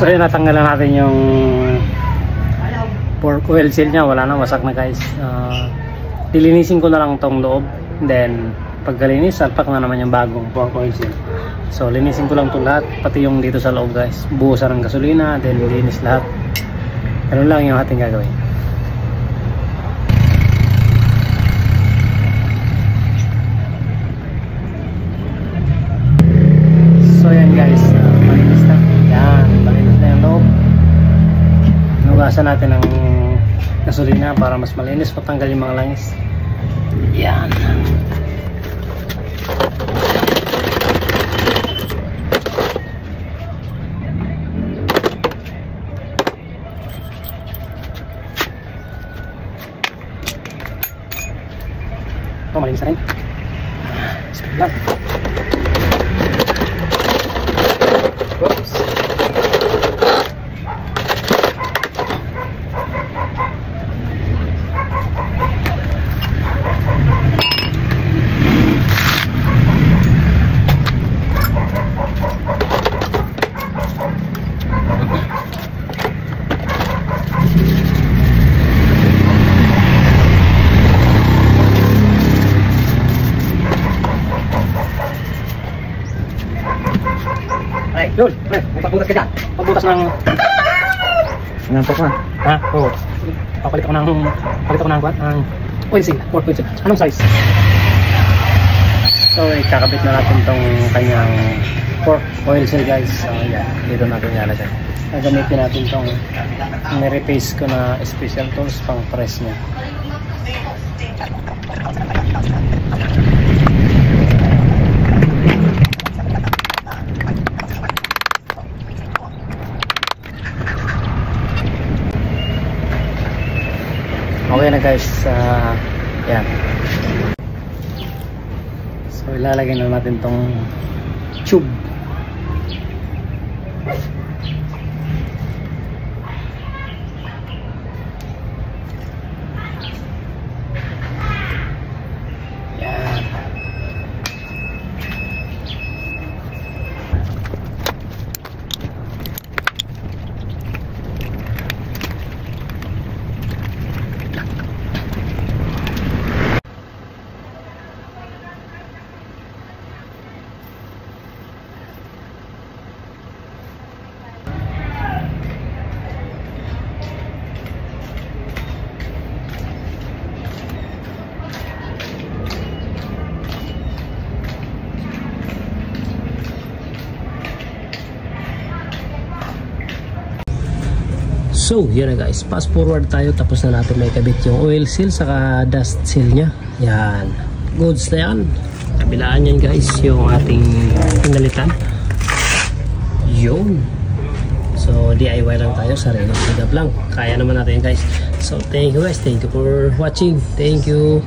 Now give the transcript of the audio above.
So yun, natanggalan natin yung pork oil seal nya. Wala na, wasak na guys. Lilinisin ko na lang tong loob, then pagkalinis salpak na naman yung bagong pork oil seal. So linisin ko lang ito lahat, pati yung dito sa loob guys. Buhusan ng gasolina, then linis lahat. Ganun lang yung ating gagawin. So yan guys, malinis na. Yan, malinis na yung loob. Nugasan natin ng gasolina para mas malinis, patanggal yung mga langis. Yan. Ito, malinis na rin. Speed lang. Oops. Ay, yun. May pagbutas ka dyan. Pagbutas ng... Nantok na. Ha? Oo. Papalit ako ng oil seal. Pork oil seal. Anong size? So, ikakabit na natin tong kanyang pork oil seal guys. So, yan. Dito natin nalagay. Gagamitin natin tong nire-paste ko na special tools pang press niya. Okay na guys, yan. So ilalagay na natin tong tube. Yan. So, yun na guys. Fast forward tayo. Tapos na natin may kabit yung oil seal saka dust seal nya. Yan. Goods na yan. Kabilaan yan guys. Yung ating pinalitan. Yun. So, DIY lang tayo. Sariling sigap lang. Kaya naman natin guys. So, thank you guys. Thank you for watching. Thank you.